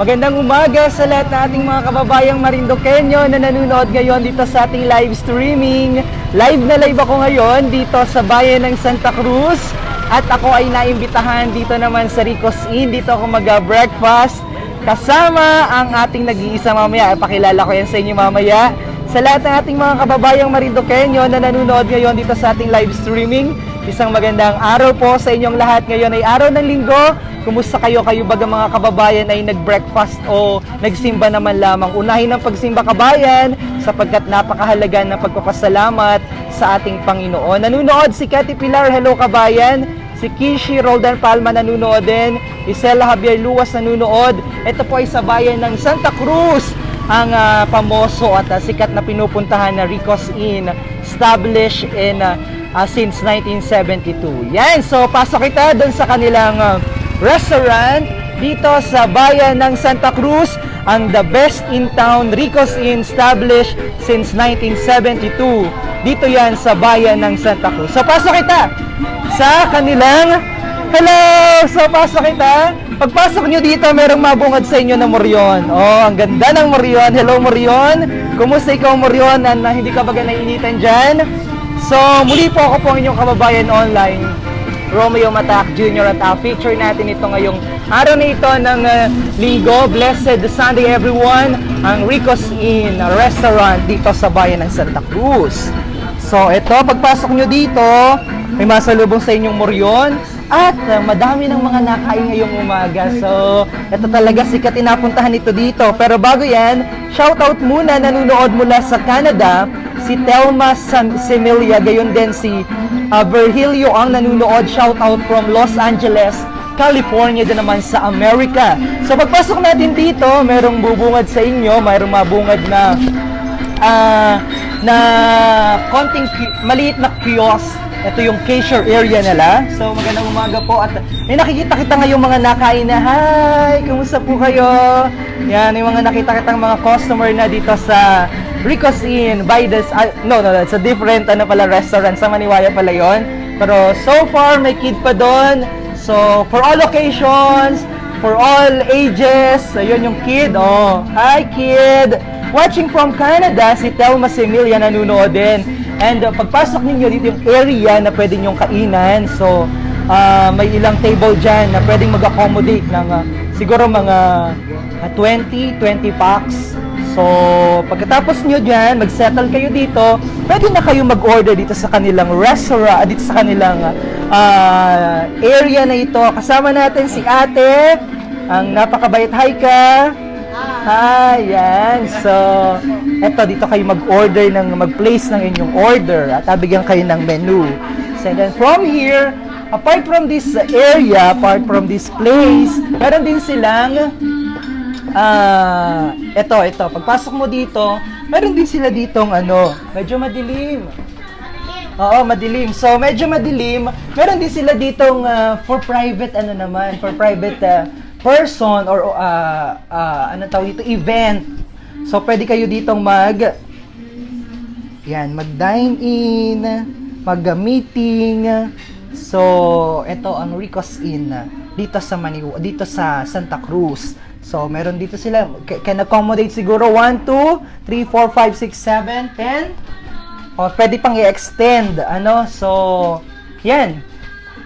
Magandang umaga sa lahat ng ating mga kababayang Marinduqueño na nanonood ngayon dito sa ating live streaming. Live na live ako ngayon dito sa bayan ng Santa Cruz. At ako ay naimbitahan dito naman sa Rico's Inn. Dito ako mag-breakfast kasama ang ating nag-iisa mamaya. Pakilala ko yan sa inyo mamaya. Sa lahat ng ating mga kababayang Marinduqueño na nanonood ngayon dito sa ating live streaming, isang magandang araw po sa inyong lahat. Ngayon ay araw ng linggo. Kumusta kayo? Kayo baga mga kababayan ay nag-breakfast o nagsimba naman lamang? Unahin ang pagsimba kabayan sapagkat napakahalaga ng pagpapasalamat sa ating Panginoon. Nanunood si Cathy Pilar, hello kabayan. Si Kishi Roldan Palma nanunood din. Isela Javier Luas nanunood. Ito po ay sa bayan ng Santa Cruz, ang pamoso at sikat na pinupuntahan na Rico's Inn, established in since 1972. Yan, so pasok kita doon sa kanilang restaurant dito sa bayan ng Santa Cruz, ang the best in town Rico's Inn, established since 1972. Dito yan sa bayan ng Santa Cruz. So pasok kita sa kanilang So pasok kita. Pagpasok nyo dito, merong mabungad sa inyo na moryon. Oh, ang ganda ng moryon. Hello moryon. Kumusta ikaw moryon? Hindi ka baga nainitan dyan? So muli po ako po ang inyong kababayan online, Romeo Matac Jr. at feature natin ito ngayong araw na ito ng linggo. Blessed Sunday everyone, ang Rico's Inn restaurant dito sa bayan ng Santa Cruz. So ito, pagpasok nyo dito, may masalubong sa inyong moryon at madami ng mga nakain ngayong umaga. So ito talaga sikat inapuntahan ito dito. Pero bago yan, shoutout muna, nanunood mula sa Canada, si Telma Semilia, gayon din si Virgilio ang nanunood, shoutout from Los Angeles, California din naman sa Amerika. So pagpasok natin dito, merong bubungad sa inyo, mayroong mabungad na konting maliit na kiosk. Ito yung cashier area nila. So magandang umaga po at may nakikita kita ngayong mga nakain na, hi, kumusta po kayo? Yan, yung mga nakita kitang mga customer na dito sa Rico's Inn by this, no, it's a different restaurant sa Maniwaya pala yon. Pero so far may kid pa doon. So for all occasions, for all ages, ayun yung kid. Oh, hi kid. Watching from Canada, si Telma Semilia nanunood din. And pagpasok ninyo dito yung area na pwede nyong kainan. So may ilang table dyan na pwedeng mag-accommodate ng siguro mga 20 packs. So, pagkatapos nyo dyan, mag-settle kayo dito, pwede na kayo mag-order dito sa kanilang restaurant, dito sa kanilang area na ito. Kasama natin si ate, ang napakabait. Hi ka! Hi, yan. So, eto, dito kayo mag-order, mag-place ng inyong order at abigyan kayo ng menu. So, and then from here, apart from this area, apart from this place, meron din silang ito, pagpasok mo dito, meron din sila ditong medyo madilim. Oo, madilim. So, medyo madilim. Meron din sila ditong for private, for private person or dito, event. So, pwede kayo ditong mag-dine in, mag-meeting. So, ito ang Rico's Inn dito sa Santa Cruz. So, meron dito sila, can accommodate siguro 1, 2, 3, 4, 5, 6, 7, 10. O, pwede pang i-extend, So, yan.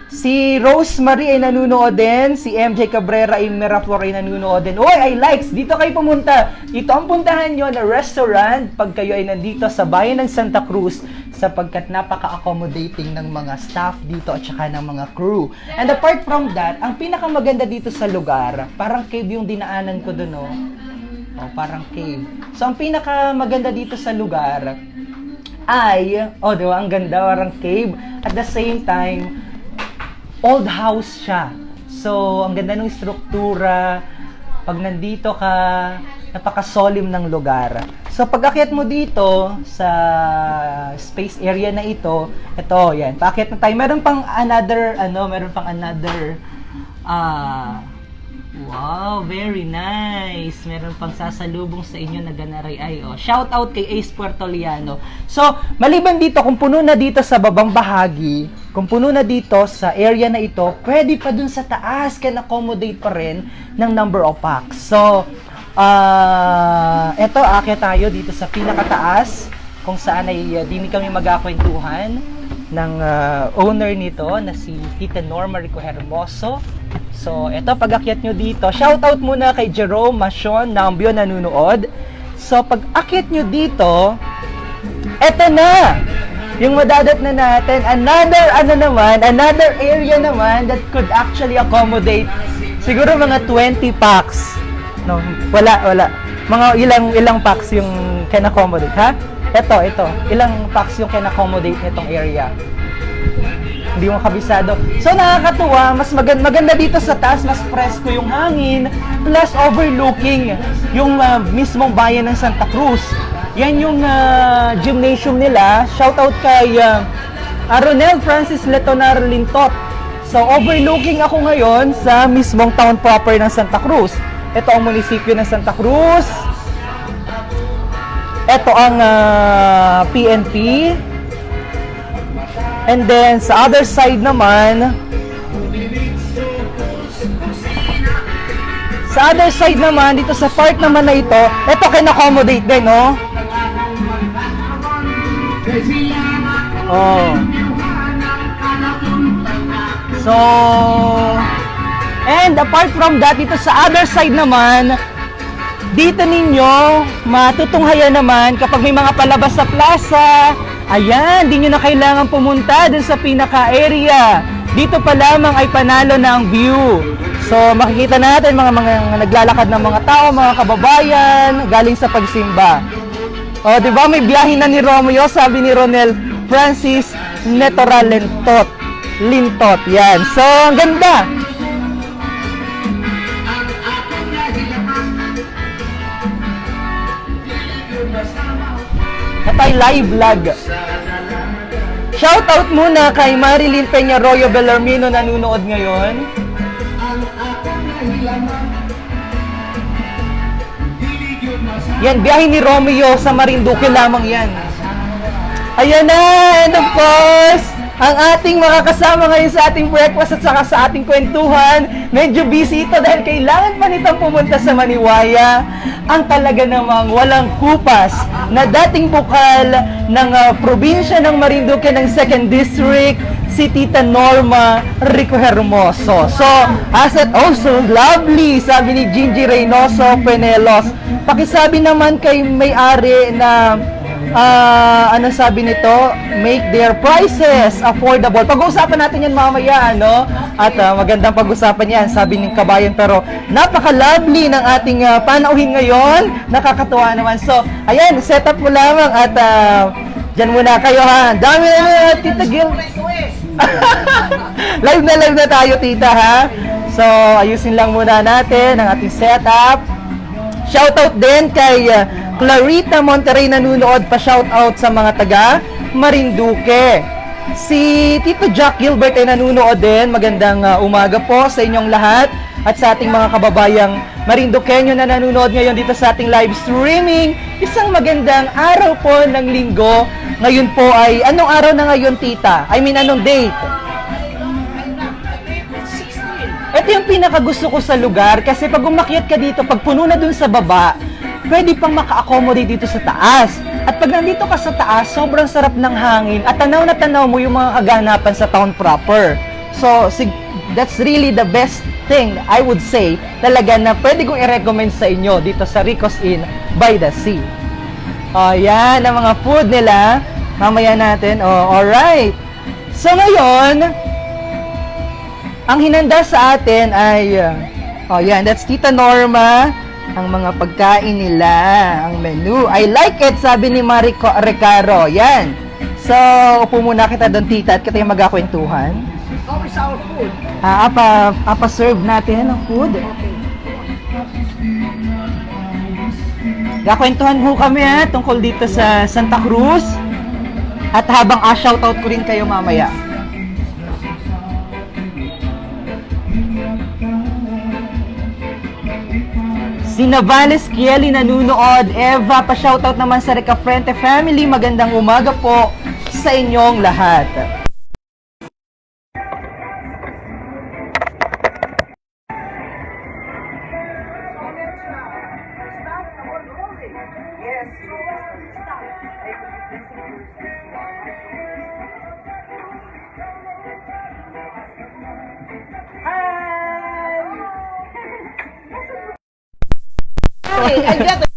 Si Rosemary ay nanunood din, si MJ Cabrera ay Miraflor ay nanunood din. Oy, ay likes, dito kayo pumunta. Ito ang puntahan nyo na restaurant pag kayo ay nandito sa bayan ng Santa Cruz, sapagkat napaka-accommodating ng mga staff dito at saka ng mga crew. And apart from that, ang pinakamaganda dito sa lugar, parang cave yung dinaanan ko doon, Oh, parang cave. So, ang pinakamaganda dito sa lugar ay, diba, ang ganda, parang cave. At the same time, old house siya. So, ang ganda ng struktura. Pag nandito ka, napaka-solemn ng lugar. So, pag akyat mo dito sa space area na ito, yan, paakyat na tayo. Meron pang another, wow, very nice. Meron pang sasalubong sa inyo na ganaray ay. Shout out kay Ace Puertoliano. So, maliban dito, kung puno na dito sa babang bahagi, Kung puno na dito sa area na ito, pwede pa dun sa taas can accommodate pa rin ng number of packs. So, eto, aakyat tayo dito sa pinakataas kung saan ay din kami magkakwentuhan ng owner nito na si Tita Norma Rico Hermoso. So, eto, pag-akyat nyo dito, shoutout muna kay Jerome Masion Nambio nanunood. So, pag-akyat nyo dito, eto na! Yung madadat na natin, another area naman that could actually accommodate siguro mga 20 packs. No, wala. Mga ilang packs yung can accommodate, ha? Ito. Ilang packs yung can accommodate nitong area. Hindi mo kabisado. So, nakakatuwa. Mas maganda dito sa taas. Mas presko yung hangin. Plus, overlooking yung mismong bayan ng Santa Cruz. Yan yung gymnasium nila. Shoutout kay Ronel Francis Letonar Lintot. So, overlooking ako ngayon sa mismong town proper ng Santa Cruz. Ito ang munisipyo ng Santa Cruz. Ito ang PNP. And then, sa other side naman, dito sa part naman na ito can accommodate din, no? Oh. So, and apart from that, dito sa other side naman, dito ninyo matutunghayan naman kapag may mga palabas sa plaza. Ayan, di nyo na kailangan pumunta dun sa pinaka-area. Dito pa lamang ay panalo na ang view. So, makikita natin mga naglalakad ng mga tao, mga kababayan, galing sa pagsimba. O, di ba may biyahe na ni Romeo, sabi ni Ronel Francis Netoral Lintot. Yan. So, ang ganda. Ito ay live vlog. Shoutout muna kay Marilyn Peñarroyo Bellarmino nanunood ngayon. Yan, biyahe ni Romeo sa Marinduque lamang yan. Ayan na, and of course, ang ating makakasama ngayon sa ating breakfast at saka sa ating kwentuhan. Medyo busy ito dahil kailangan pa nitong pumunta sa Maniwaya. Ang talaga namang walang kupas na dating bukal ng probinsya ng Marinduque ng 2nd District, si Tita Norma Rico Hermoso. So, asset also lovely, sabi ni Gingy Reynoso Penelos. Pakisabi naman kay may-ari na ano sabi nito, make their prices affordable. Pag-uusapan natin yan mamaya, no? At magandang pag-usapan yan, sabi ng kabayan. Pero napaka-lovely ng ating panauhin ngayon. Nakakatuwa naman. So, ayan, set up mo lamang at dyan muna kayo, ha? Dami na Tita Gil. live na tayo, tita, ha? So, ayusin lang muna natin ang ating setup. Shoutout din kay Clarita Monterrey nanunood, pa shoutout sa mga taga Marinduque. Si Tito Jack Gilbert ay nanunood din. Magandang umaga po sa inyong lahat at sa ating mga kababayang Marinduqueño na nanunood ngayon dito sa ating live streaming. Isang magandang araw po ng linggo. Ngayon po ay, anong araw na ngayon, tita? I mean, anong date? Ito yung pinakagusto ko sa lugar kasi pag umakyat ka dito, pag puno na dun sa baba, pwede pang maka-accommodate dito sa taas. At pag nandito ka sa taas, sobrang sarap ng hangin at tanaw na tanaw mo yung mga kaganapan sa town proper. So, that's really the best thing, I would say, talaga na pwede kong i-recommend sa inyo dito sa Rico's Inn by the Sea. O, yan, ang mga food nila. Mamaya natin. O, alright. So, ngayon, ang hinanda sa atin ay, yan, that's Tita Norma. Ang mga pagkain nila, ang menu. I like it, sabi ni Marico Recaro. Yan. So, upo muna kita doon, tita, at kita yung magkakwentuhan. How is our food? Apa-serve natin ang food. Okay. Kakwentuhan ho kami tungkol dito sa Santa Cruz. At habang shoutout ko rin kayo mamaya. Si Navales Kieli nanunood. Eva, pa-shoutout naman sa Recafrente family. Magandang umaga po sa inyong lahat. Yes. Hey, I get it.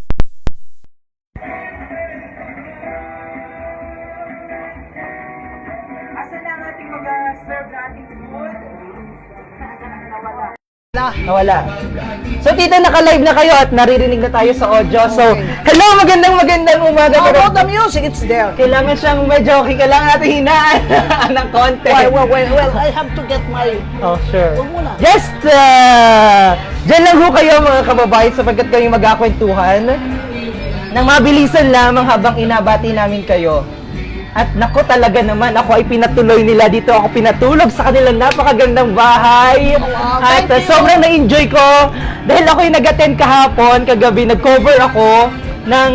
Asan na ang ating mag-serve na ating food? Nawala. So, tita, naka-live na kayo at naririnig na tayo sa audio. So, hello, magandang umaga. How about the music? It's there. Kailangan siyang medyo, kailangan natin hinaan ng konti. Well, I have to get my... Oh, sure. Huwag muna. Just, dyan lang ho kayo mga kababayan sapagkat kayo magkakwentuhan nang mabilisan lamang habang inabati namin kayo. At nako talaga naman, ako ay pinatuloy nila dito. Ako pinatulog sa kanilang napakagandang bahay. Wow, At thank you. sobrang na-enjoy ko dahil ako ay nag-attend kahapon, kagabi, nag-cover ako ng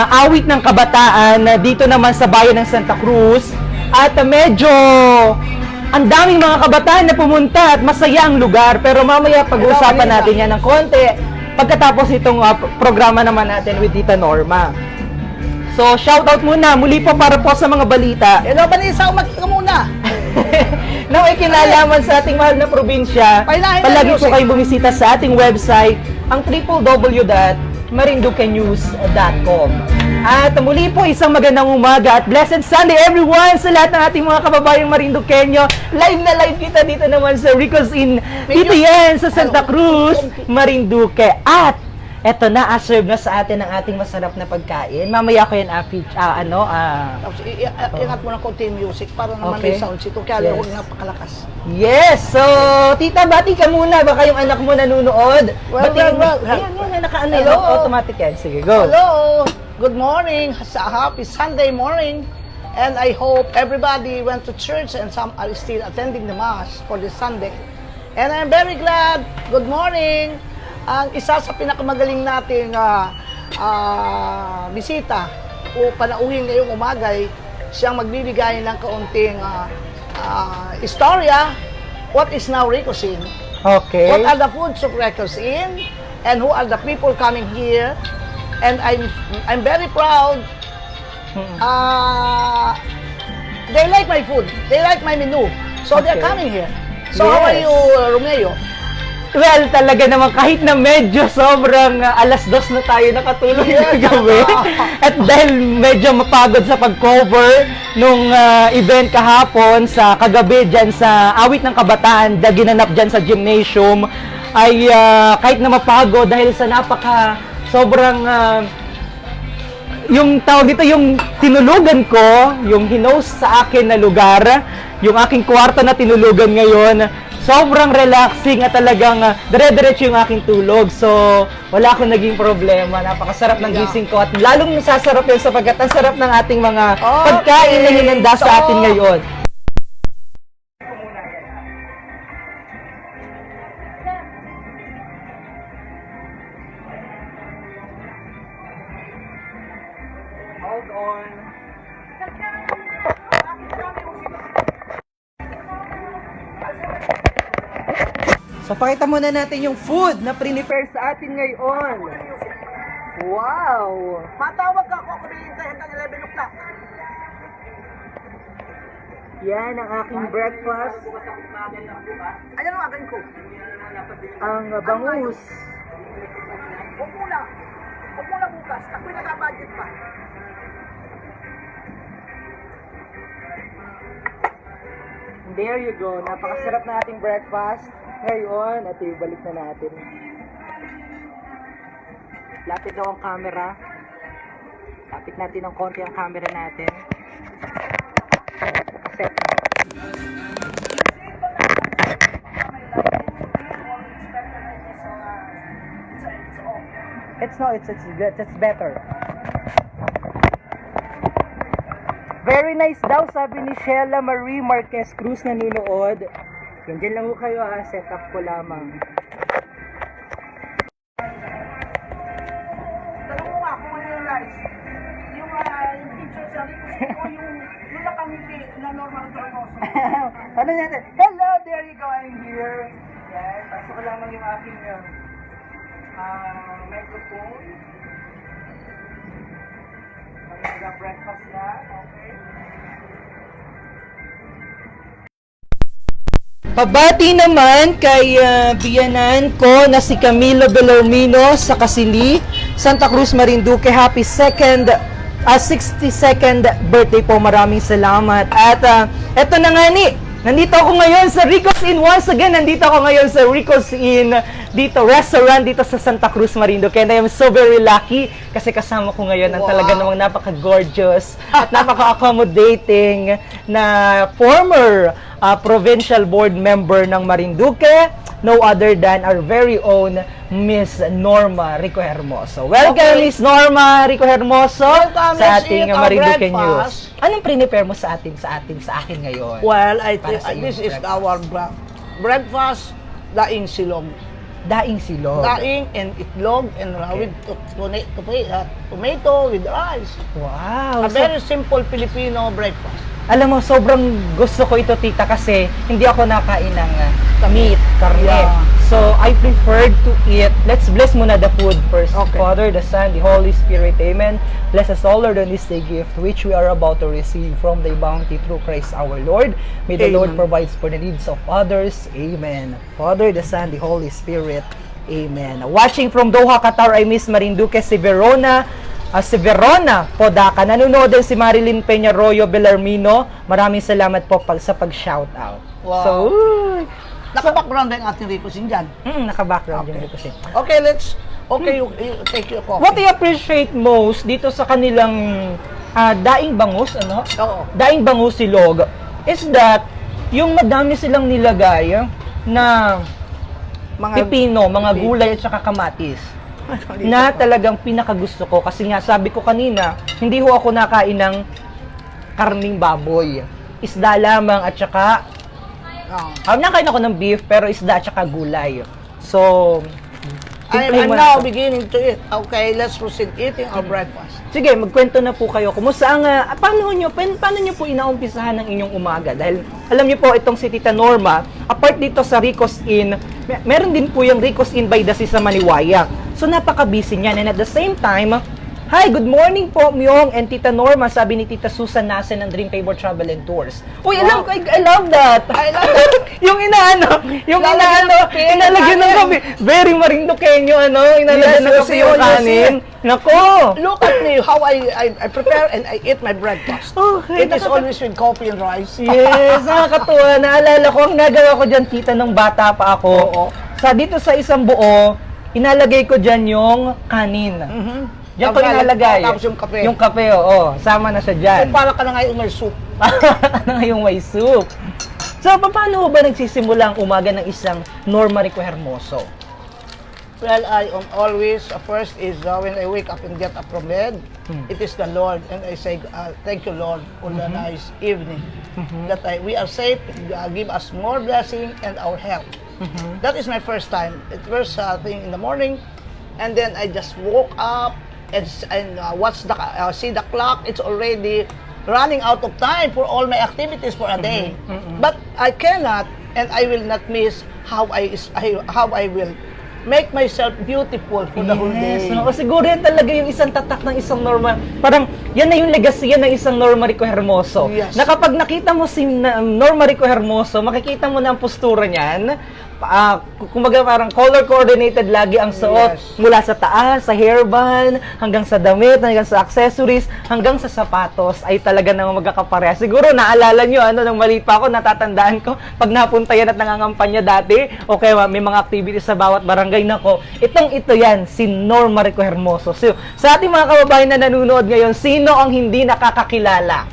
awit ng kabataan dito naman sa bayan ng Santa Cruz. At medyo ang daming mga kabataan na pumunta at masaya ang lugar. Pero mamaya pag-uusapan natin yan ng konti pagkatapos itong programa naman natin with Tita Norma. So, shoutout muna, muli po para po sa mga balita. Hello, Vanessa, umakit ka muna. Nang ikinalaman sa ating mahal na probinsya, Pailahin na palagi po music. kayong bumisita sa ating website, ang www.marinduquenews.com. At muli po, isang magandang umaga at blessed Sunday everyone sa lahat ng ating mga kababayang Marinduqueño. Live na live kita dito naman sa Rico's in PTN sa Santa Cruz, Marinduque. At eto na, serve na sa atin ang ating masarap na pagkain. Mamaya ko yan, Tapos, ingat mo ng konti yung music para naman Okay. may sounds ito. Kaya Yes. huwag napakalakas. Yes! So, tita, bati ka muna. Baka yung anak mo nanonood. Well, Batiin well, mo. well. Ayan, naka-ano yan. Hello. Automatic yan. Sige, go. Hello! Good morning! Sa happy Sunday morning! And I hope everybody went to church and some are still attending the Mass for this Sunday. And I'm very glad, good morning, ang isa sa pinakamagaling nating bisita o panauhin ngayong umagay, siyang magbibigay ng kaunting istorya, what is now Rico's Inn, Okay. what are the foods of Rico's Inn, and who are the people coming here. And I'm very proud. They like my food. They like my menu. So they're Okay. coming here. So how are Yes. you, Romeo? Well, talaga naman, kahit na medyo sobrang 2:00 na tayo nakatulog Yes. kagabi. At dahil medyo mapagod sa pag-cover nung event kahapon sa kagabi dyan sa Awit ng Kabataan, na ginanap dyan sa gymnasium, ay kahit na mapagod dahil sa sobrang yung tawag dito, yung tinulugan ko, yung hinost sa akin na lugar, yung aking kwarto na tinulugan ngayon, sobrang relaxing at talagang dire-diretso yung aking tulog. So, wala akong naging problema. Napakasarap ng gising ko at lalong nasasarap yun sapagkat ang sarap ng ating mga pagkain na hinanda sa atin ngayon. Hold on. So, pakita muna natin yung food na prepare sa atin ngayon. Wow! Matawag ka ako kung hanggang 11 o'clock. Yan ang aking breakfast. Ayan ang akin ko. Ang bangus. Huwag muna. Huwag muna bukas. Ako'y nag-budget pa. There you go. Napakasarap na ating breakfast. Ngayon, at ibalik na natin. Lapit daw ang camera. Lapit natin ng konti ang camera natin. Set. It's better. Very nice daw, sabi ni Sheila Marie Marquez Cruz na nunood. Diyan lang ho kayo ha, set up ko lamang. Tanong mo nga kung ano yung rice. Yung picture sa Rico's Inn o yung nakangiti na normal termoso. Ano natin? Hello, there you go, I'm here. Yan, pasok ko lamang yung aking microphone. Breakfast na, okay. Pabati naman kay biyanan ko na si Camilo Bellarmino sa Kasili, Santa Cruz, Marinduque. Happy 62nd birthday po. Maraming salamat. At eto na nga nandito ako ngayon sa Rico's Inn. Once again, nandito ako ngayon sa Rico's Inn, dito, restaurant dito sa Santa Cruz, Marinduque. And I am so very lucky kasi kasama ko ngayon ang talaga namang napaka-gorgeous at napaka-accommodating na former provincial board member ng Marinduque, no other than our very own Miss Norma Rico Hermoso. Welcome, Okay. Miss Norma Rico Hermoso, Welcome, sa let's ating eat our Marinduque breakfast. News. Anong prepare mo sa akin ngayon? Well, I Para think sa iyong this is breakfast. our breakfast, daing silog. Daing silog. Daing and itlog and with tomato with rice. Wow. A very simple Filipino breakfast. Alam mo, sobrang gusto ko ito, tita, kasi hindi ako nakain ng meat, karne. Yeah. So, I preferred to eat. Let's bless muna the food first. Okay. Father, the Son, the Holy Spirit. Amen. Bless us all, Lord, on this day gift, which we are about to receive from thy bounty through Christ our Lord. May the Lord Amen. provides for the needs of others. Amen. Father, the Son, the Holy Spirit. Amen. Watching from Doha, Qatar, I miss Marinduque, si Verona Podaca. Nanonood din si Marilyn Peñarroyo Bellarmino. Maraming salamat po sa pag-shoutout. Wow. So, Naka-background na yung ating Rico's Inn dyan. naka-background Okay. yung dito siya. Okay, you take your coffee. What I appreciate most dito sa kanilang daing bangus, Oo. Daing bangus silog, is that yung madami silang nilagay na pipino, mga gulay at saka kamatis. Na talagang pinakagusto ko kasi nga sabi ko kanina, hindi ho ako nakain ng karning baboy. Isda lamang at saka nakain ako ng beef pero isda at saka gulay. So, I'm now beginning to eat. Okay, let's proceed eating our breakfast. sige, magkwento na po kayo. Kumusta ang paano nyo po inaumpisahan ng inyong umaga? Dahil alam niyo po itong si Tita Norma, apart dito sa Rico's Inn, meron din po yung Rico's Inn by the Sea sa Maniwaya. So napaka-busy niyan, and at the same time, hi, good morning po, Myong and Tita Norma, sabi ni Tita Susan Nasen ng Dream Favor Travel and Tours. Uy, Wow. I love that. I love that. Inalagyan ng kape. Very Marinduqueño, inalagyan ng Yes, kape yung yes, kanin. Nako! Look at me, how I prepare and I eat my breakfast. Okay, It is always with coffee and rice. Yes, nakakatuwa. Naalala ko, ang nagawa ko dyan, tita, nung bata pa ako. Oo. Dito sa isang buo, inalagay ko dyan yung kanin. Diyan ko inalagay. Tapos yung kape. Yung kape, oo. Sama na siya dyan. So, para ka na ngayon may soup. Ano yung may soup. So, paano ba nagsisimula ang umaga ng isang Norma Rico Hermoso? Well, I am always, first is when I wake up and get up from bed, it is the Lord. And I say, thank you, Lord, for the nice evening. That we are safe, give us more blessing and our health. That is my first time. It first thing in the morning. And then I just woke up and watch see the clock. It's already running out of time for all my activities for a day. But I cannot and I will not miss how I will make myself beautiful for the whole day. No? Siguro yan talaga yung isang tatak ng isang Norma. Parang yan na yung legacy yan ng isang Norma Rico Hermoso. Yes. Na kapag nakita mo si Norma Rico Hermoso, makikita mo na ang postura niyan. Kumbaga parang color coordinated lagi ang suot. Yes. Mula sa taas, sa hairband, hanggang sa damit, hanggang sa accessories, hanggang sa sapatos ay talaga namang magkakapareha. Siguro naalala nyo, nung mali pa ako, natatandaan ko, pag napunta yan at nangangampanya dati, okay, may mga activities sa bawat barangay, nako, ito yan, si Norma Rico Hermoso. So, sa ating mga kababayan na nanonood ngayon, sino ang hindi nakakakilala?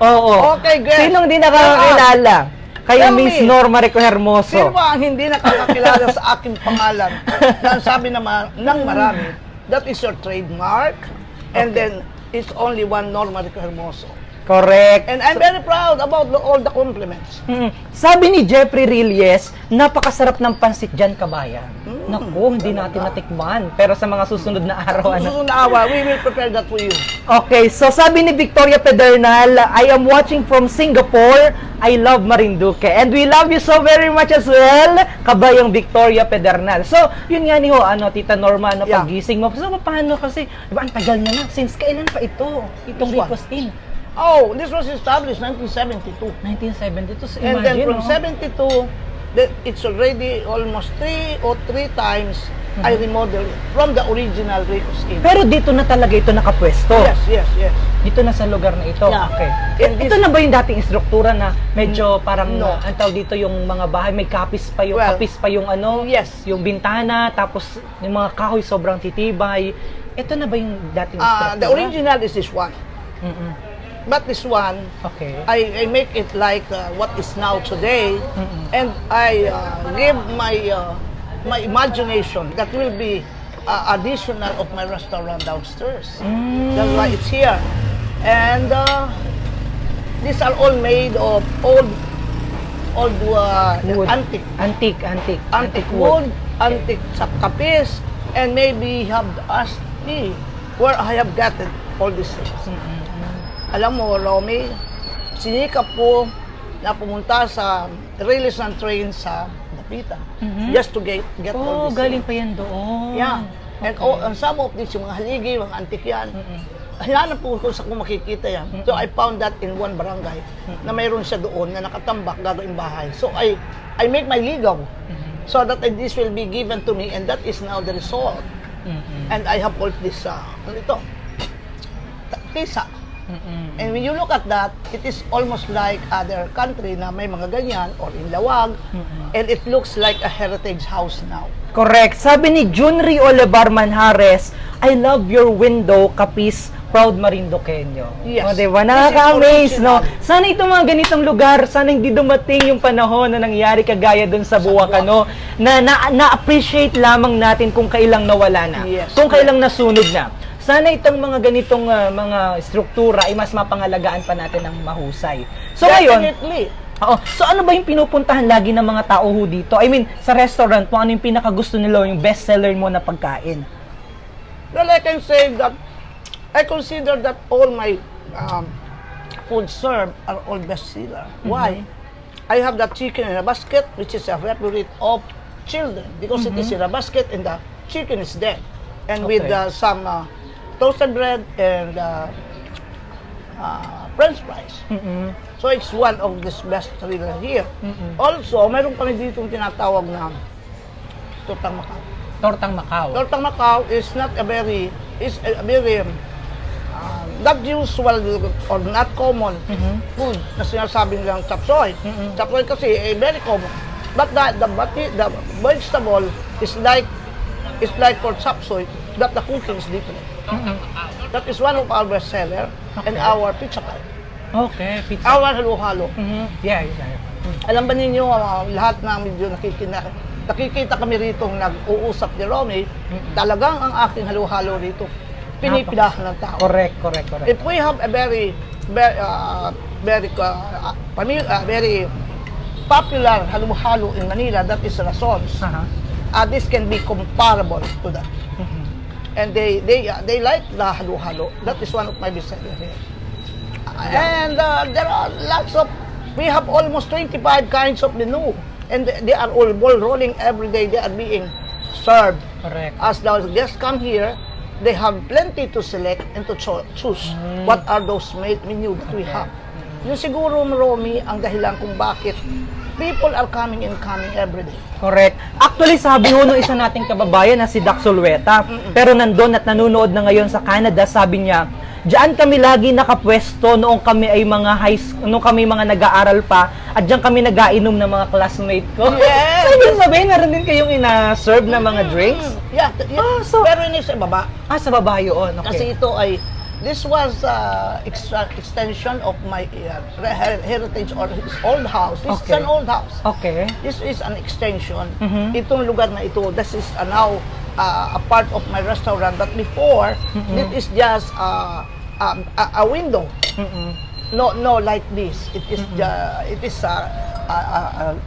Oo. Okay, good. Sino hindi nakakakilala? Kay Tell Miss me. Norma Rico Hermoso. Sino ba ang hindi nakakakilala sa aking pangalan? Na sabi naman ng marami, that is your trademark. And then, it's only one Norma Rico Hermoso. Correct. And I'm very proud about all the compliments. Sabi ni Jeffrey Rilles, napakasarap ng pansit dyan, kabayan. Naku, hindi natin natikman. Pero sa mga susunod na araw, Susunod na awa, we will prepare that for you. Okay, so sabi ni Victoria Pedernal, I am watching from Singapore. I love Marinduque. And we love you so very much as well, kabayang Victoria Pedernal. So, yun nga ni Tita Norma, Yeah. pag-gising mo. So, paano kasi, diba, ang tagal na. Since kailan pa ito? Itong This one. Ricos Inn. Oh, this was established 1972. 1972. So, And then imagine, from 72, it's already almost three times I remodeled it from the original Ricos Inn. Pero dito na talaga ito nakapwesto. Yes. Dito na sa lugar na ito. Yeah. Okay. And Ito na ba yung dating struktura na medyo parang No. ang tawag dito yung mga bahay may kapis pa yung Well, yes. yung bintana, tapos yung mga kahoy sobrang titibay. Ito na ba yung dating struktura? The original is this one. But this one, Okay. I make it like what is now today, and I give my imagination that will be additional of my restaurant downstairs. That's why it's here. And these are all made of old Wood. antique wood, antique kapis, and maybe you have asked me where I have gotten all these things. Alam mo, Romy, sinikap ko na pumunta sa release ng train sa Dapitan just to get all Oh, these galing things. pa yan doon. Yeah. And and some of these, yung mga haligi, mga antik yan, hinanap po ko sa kung makikita yan. So I found that in one barangay na mayroon siya doon na nakatambak gagawing bahay. So I make my ligaw so that this will be given to me, and that is now the result. And I have all this, ano ito? Tisa. And when you look at that, it is almost like other country na may mga ganyan or in Lawag, and it looks like a heritage house now. Correct. Sabi ni Junri Olevar Manjares, I love your window, kapis, proud Marinduqueño. Yes. O, diba? This is Nakaka-amaze, no? original. Sana itong mga ganitong lugar, sana hindi dumating yung panahon na nangyari kagaya dun sa Bulacan, na-appreciate lamang natin kung kailang nawala na. Yes. Kung kailang nasunog na. Sana itong mga ganitong mga struktura ay mas mapangalagaan pa natin ng mahusay. So ngayon, Definitely. so ano ba yung pinupuntahan lagi ng mga tao ho dito? I mean, sa restaurant mo, ano yung pinakagusto nila, yung best seller mo na pagkain? Well, I can say that I consider that all my food served are all bestseller. Why? I have that chicken in a basket, which is a favorite of children, because it is in a basket and the chicken is dead. And with Okay. some toasted bread and French fries. So it's one of the best seller here. Also, meron kami dito tinatawag na Tortang Macau. Tortang Macau. Tortang Macau is not a very, not usual or not common food na sinasabi nilang chapsoy. Chapsoy kasi very common. But the vegetable is like for chapsoy, but the cooking is different. That is one of our best seller and our pizza pie. Okay, pizza. Our halo-halo. Yeah. Alam ba ninyo, lahat na medyo nakikita kami rito nag-uusap ni Romy, talagang ang aking halo-halo rito, pinipilahan ng tao. Correct. If we have a very popular halo-halo in Manila, that is Rasons. This can be comparable to that. And they like the halo-halo. That is one of my best sellers here. And there are lots of, we have almost 25 kinds of menu. And they are all ball rolling every day. They are being served. Correct. As the guests come here, they have plenty to select and to choose what are those menu that we have. Yung siguro, Romy, ang dahilan kung bakit people are coming every day. Correct. Actually, sabi ho nung isa nating kababayan na si Dax Solweta, pero nandun at nanonood na ngayon sa Canada, sabi niya, diyan kami lagi nakapwesto noong kami ay mga noong kami mga nag-aaral pa, at diyan kami nag-ainom ng mga classmate ko. Yes! So, ibig sabihin, meron din kayong ina-serve na mga drinks? Yeah, pero yun sa baba. Sa baba yun. Okay. Kasi ito ay, this was extension of my heritage or his old house. This is an old house. Okay. This is an extension. Itong lugar na ito, this is now a part of my restaurant. But before, this is just a window. no like this. It is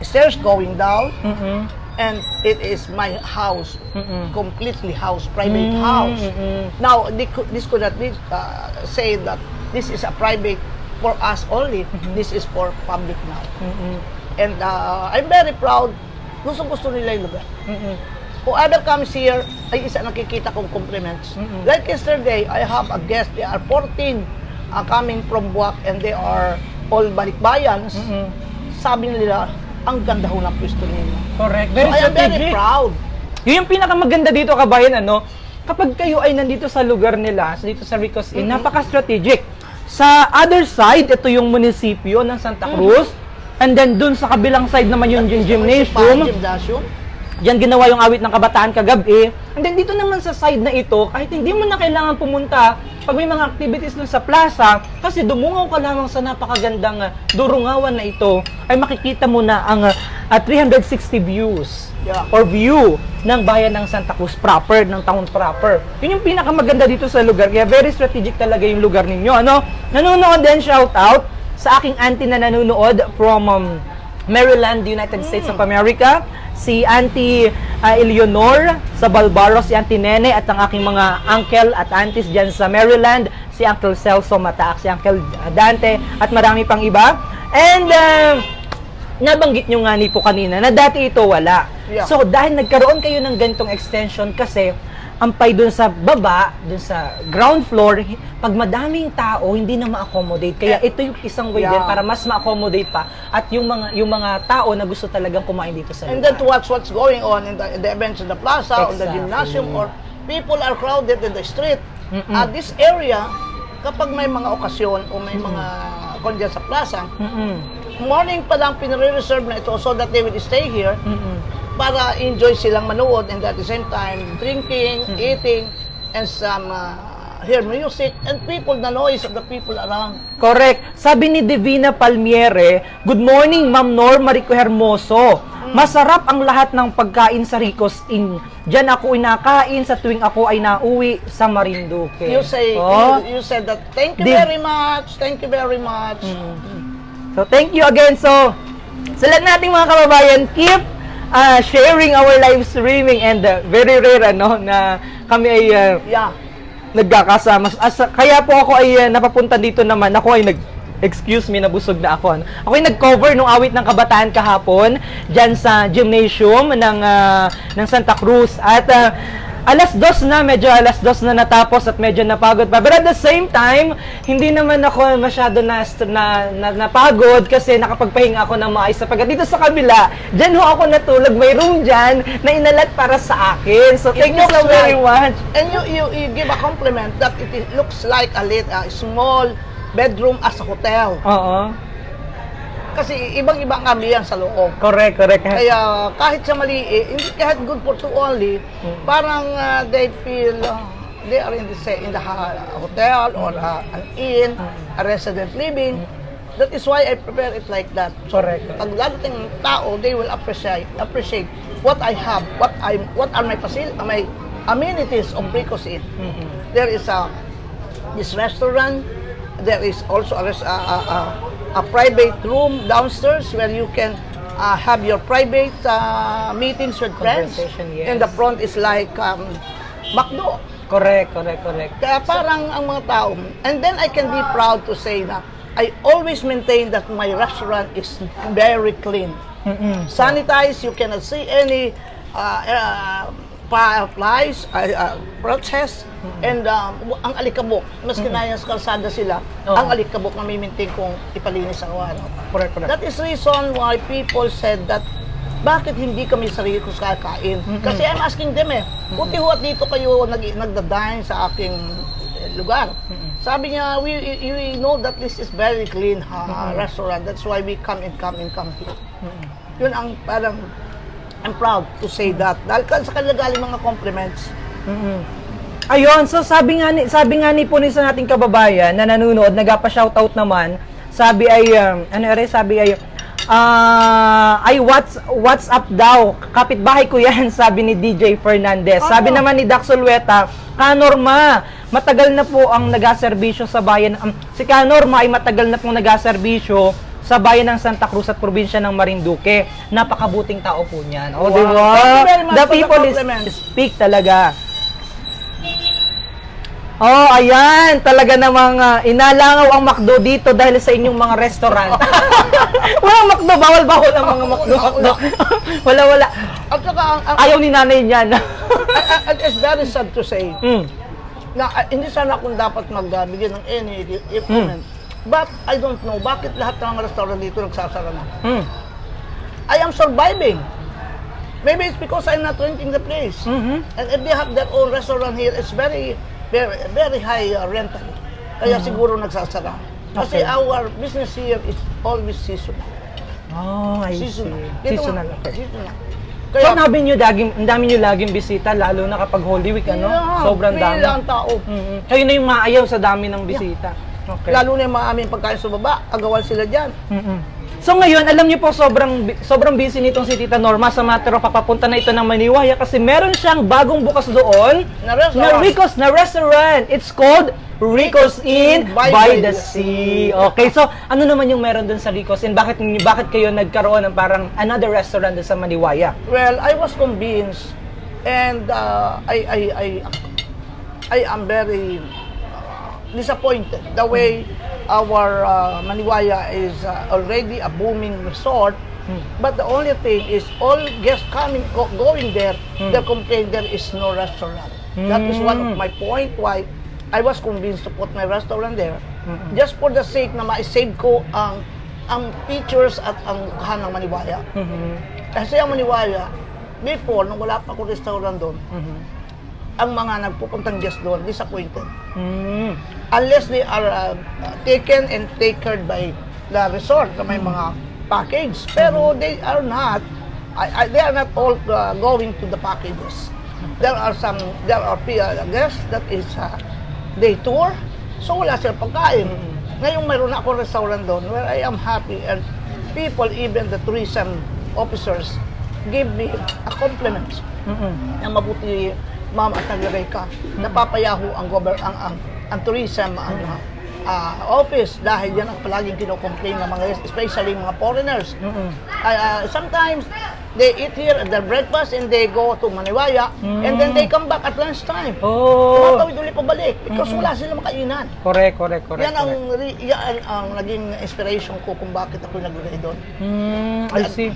stairs going down, and it is my house, completely house, private house. Now this could not be say that this is a private for us only. This is for public now. And I'm very proud. Gusto nila yung lugar. Whoever comes here, ay isa nakikita kong compliments. Like yesterday, I have a guest. They are 14 coming from Buwak, and they are all balikbayans. Sabi nila, ang ganda ho ng pwesto ninyo. Correct. So I am very proud. Yun yung pinakamaganda dito, kabayan, ano? Kapag kayo ay nandito sa lugar nila, dito sa Ricos Inn, napaka-strategic. Sa other side, ito yung munisipyo ng Santa Cruz. And then dun sa kabilang side naman yung gymnasium. Diyan ginawa yung awit ng kabataan kagabi. And then dito naman sa side na ito, kahit hindi mo na kailangan pumunta pag may mga activities dun sa plaza, kasi dumungaw ka lamang sa napakagandang durungawan na ito, ay makikita mo na ang 360 views or view ng bayan ng Santa Cruz proper, ng town proper. Yun yung pinakamaganda dito sa lugar. Kaya very strategic talaga yung lugar ninyo. Ano? Nanonood din, shout out sa aking auntie na nanonood from Maryland, United States of America, si Auntie Eleonor sa Balbaro, si Auntie Nene, at ang aking mga uncle at aunties dyan sa Maryland, si Uncle Celso Mataak, si Uncle Dante, at marami pang iba. And nabanggit nyo nga ni po kanina na dati ito wala. Yeah. So dahil nagkaroon kayo ng ganitong extension, kasi ampay dun sa baba, dun sa ground floor, pag madaming tao, hindi na ma-accommodate. Kaya ito yung isang way din para mas ma-accommodate pa at yung mga tao na gusto talagang kumain dito sa lugar. And then to watch what's going on in the events in the plaza, on the gymnasium, or people are crowded in the street. This area, kapag may mga okasyon o may mga kondyan sa plaza, morning pa lang pinare-reserve na ito so that they will stay here para enjoy silang manood, and at the same time drinking, eating, and some hear music, and people, the noise of the people around. Correct. Sabi ni Divina Palmiere, good morning, Ma'am Norma Rico Hermoso. Masarap ang lahat ng pagkain sa Ricos Inn. Diyan ako inakain sa tuwing ako ay nauwi sa Marinduque. You say, you said that. Thank you very much. Thank you very much. So, thank you again. So, sa lahat nating mga kababayan, keep sharing our live streaming, and very rare na kami ay nagkakasama. Kaya po ako ay napapunta dito naman. Ako ay excuse me, nabusog na ako. Ako ay nag-cover nung awit ng kabataan kahapon dyan sa gymnasium ng Santa Cruz. At medyo alas 2 na natapos at medyo napagod pa. But at the same time, hindi naman ako masyado napagod kasi nakapagpahinga ako ng maayos sapagkat dito sa kabila, dyan ho ako natulog. May room dyan na inalat para sa akin. So thank you so very much. And you give a compliment that it looks like a small bedroom as a hotel. Oo. Kasi ibang-ibang ambiyan sa loob. Correct. Kaya kahit sa maliit, hindi kahit good for two only, parang they feel they are in the hotel or an inn, a resident living. That is why I prepare it like that. So, Correct. pag dadating ng tao, they will appreciate what I have, what are my amenities of Ricos Inn. There is this restaurant. There is also a private room downstairs where you can have your private meetings with friends. Yes. And the front is like McDo. Correct. Kaya parang ang mga tao, and then I can be proud to say that I always maintain that my restaurant is very clean. Sanitized, you cannot see any flies, process, and ang alikabok, mas kinaya sa kalsada sila, ang alikabok na miminting kung ipalinis ang araw. Correct. That is reason why people said that bakit hindi kami sarili ko kakain? Kasi I'm asking them buti ho at dito kayo nagda-dine sa aking lugar. Sabi niya, we know that this is very clean restaurant. That's why we come here. Yun ang parang I'm proud to say that. Dahil sa kanila galing mga compliments. Ayun, so sabi nga ni po sa nating kababayan na nanonood, nagpa-shoutout naman. Sabi ay what's up daw? Kapitbahay ko yan, sabi ni DJ Fernandez. Sabi naman ni Dax Olweta, Kanorma, matagal na po ang nagaserbisyo sa bayan. Si Ka Norma ay matagal na pong nagaserbisyo sa bayan ng Santa Cruz at probinsya ng Marinduque. Napakabuting tao po niyan. O, Wow. di ba? Thank you very much The for the people compliment. speak talaga. Oh, ayan. Talaga namang inalangaw ang McDo dito dahil sa inyong mga restaurant. Walang McDo. Bawal-bawal ang mga McDo. Wala. At saka, Ayaw ni nanay niyan. it's very sad to say, Mm. na hindi sana akong dapat magbigyan ng any comment. But I don't know, bakit lahat ng mga restaurant dito nagsasara na? Mm. I am surviving. Maybe it's because I'm not renting the place. Mhm. And if they have their own restaurant here, it's very high rental. Kaya siguro nagsasara. Kasi Okay. our business here is always seasonal. Oh, I see. Seasonal. Dito Seasonal. nga, Okay. seasonal. So, ang dami nyo laging bisita, lalo na kapag Holy Week, ano? Yeah, Sobrang dami. ang tao. Mhm. Kayo na yung maayaw sa dami ng bisita. Okay. Lalo na yung mga aming pagkain sa baba, agawan sila dyan. Mhm. So ngayon, alam niyo po sobrang busy nitong si Tita Norma sa matter of papapunta na ito ng Maniwaya kasi meron siyang bagong bukas doon Na restaurant. na restaurant. It's called Rico's Inn by the Sea. Okay, so ano naman yung meron doon sa Rico's Inn? Bakit kayo nagkaroon ng parang another restaurant doon sa Maniwaya? Well, I was convinced and I am very disappointed the way our Maniwaya is already a booming resort. But the only thing is all guests going there, they complain there is no restaurant. That is one of my point why I was convinced to put my restaurant there. Just for the sake na ma-save ko ang features at ang mukha ng Maniwaya. Kasi ang Maniwaya, before, nung wala pa akong restaurant doon, ang mga nagpupuntang guests doon, disappointed. Unless they are taken and taken by the resort na may mga package. Pero they are not all going to the packages. There are guests that is day tour, so wala silang pagkain. Ngayon mayroon ako restaurant doon where I am happy and people, even the tourism officers, give me a compliment na mabuti, ma'am at nag-Rebecca, napapayaho ang tourism office dahil yan ang palaging kinocomplain ng mga especially mga foreigners. Sometimes they eat here at their breakfast and they go to Maniwaya and then they come back at lunchtime. Oh. Tumatawid ulit pabalik because wala silang makainan. Correct. Yan ang naging inspiration ko kung bakit ako naglagay doon. I see.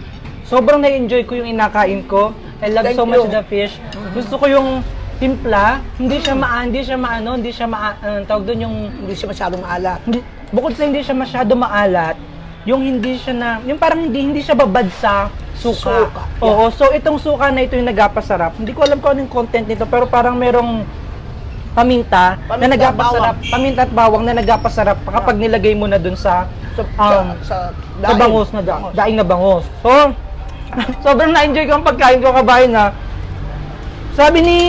Sobrang na-enjoy ko yung inakain ko. I love Thank so much you. the fish. Gusto ko yung timpla, hindi siya tawag doon yung Hindi siya masyadong maalat. bukod sa hindi siya masyado maalat, yung hindi siya yung parang hindi siya babad sa suka. Suka, Oo, so itong suka na ito yung nagapasarap. Hindi ko alam kung anong content nito, pero parang merong paminta na nagapasarap, paminta at bawang na nagapasarap kapag nilagay mo na dun sa Sa bangus na daing na bangus. So, sobrang na-enjoy ko ang pagkain ko, kabayan na. Sabi ni,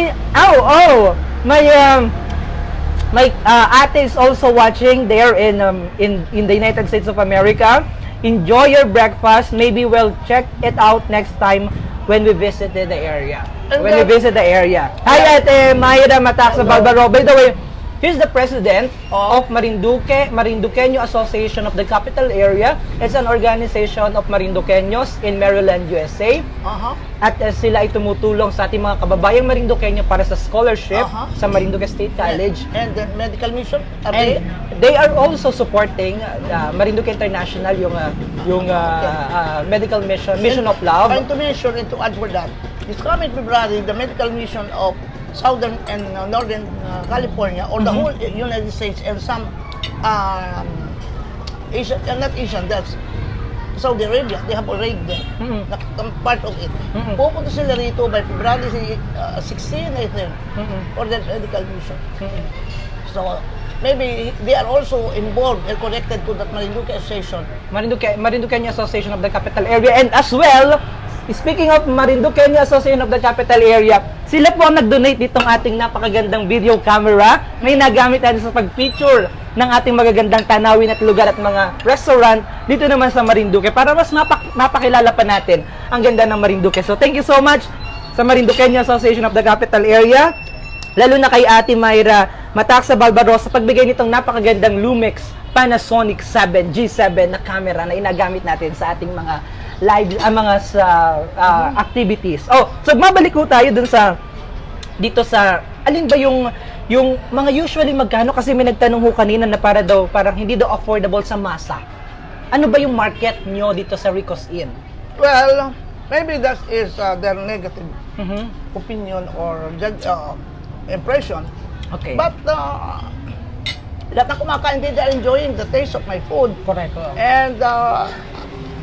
my ate is also watching there in the United States of America. Enjoy your breakfast. Maybe we'll check it out next time when we visited the area. Hi, Ate Mayra Matak sa Barbaro. By the way, here's the president of Marinduqueño Association of the Capital Area. It's an organization of Marinduqueños in Maryland, USA. At sila ay tumutulong sa ating mga kababayang Marinduqueño para sa scholarship sa Marinduque State College. And the medical mission. And they are also supporting Marinduque International, yung medical mission of love. And to mention and to add for that, this coming February, the medical mission of Southern and Northern California, or the whole United States and some Asian, not Asian, that's Saudi Arabia, they have already there, part of it. Pupunta sila rito by February 16, I think, for the medical mission. So, maybe they are also involved and connected to that Marinduque Association. Marinduqueño Association of the Capital Area. And as well, speaking of Marinduqueño Association of the Capital Area, sila po ang nag-donate ditong ating napakagandang video camera. May nagamit natin sa pag-feature ng ating magagandang tanawin at lugar at mga restaurant dito naman sa Marinduque para mas mapakilala pa natin ang ganda ng Marinduque. So thank you so much sa Marinduqueño Association of the Capital Area, lalo na kay Ate Mayra Mataak sa Barbarossa, pagbigay nitong napakagandang Lumix Panasonic 7 G7 na camera na inagamit natin sa ating mga live, activities. Oh, so mabalik ko tayo dun sa, dito sa, alin ba yung mga usually magkano? Kasi may nagtanong ho kanina na parang hindi daw affordable sa masa. Ano ba yung market nyo dito sa Rico's Inn? Well, maybe that is their negative opinion or impression. Okay. But lahat ng kumakain, they are enjoying the taste of my food. Correct. And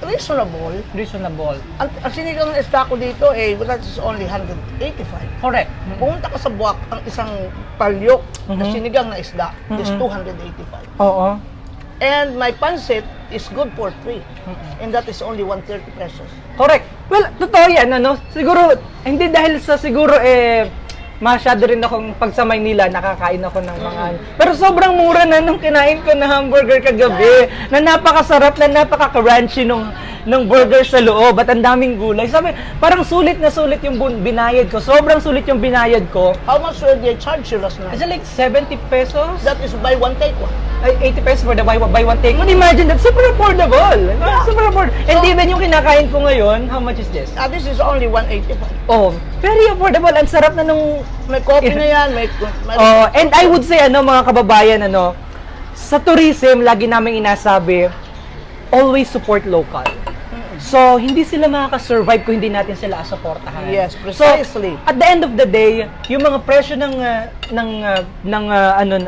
reasonable. Reasonable. Ang sinigang na isda ko dito, that is only 185. Correct. Pumunta ka sa Buwak, ang isang palyok na sinigang na isda is 285. Oo. And my pancit is good for 3. And that is only 130 pesos. Correct. Well, totoo yan, ano? Siguro, hindi dahil sa siguro, masyado rin akong pag sa Maynila, nakakain ako ng mga... Pero sobrang mura na nung kinain ko na hamburger kagabi. Na napakasarap, na napaka-crunchy nung burger sa loob. At ang daming gulay. Sabi, parang sulit na sulit yung binayad ko. Sobrang sulit yung binayad ko. How much will they charge you last night? Is it like 70 pesos? That is buy one, take one. Ay, 80 pesos for the buy one take. Imagine that, super affordable. Super affordable. And even yung kinakain ko ngayon, how much is this? This is only 185. Oh, very affordable. Ang sarap na nung... May coffee na yan, may and I would say, mga kababayan, sa tourism, lagi namin inasabi, always support local. So, hindi sila makaka-survive kung hindi natin sila supportahan. Yes, precisely. So, at the end of the day, yung mga presyo ng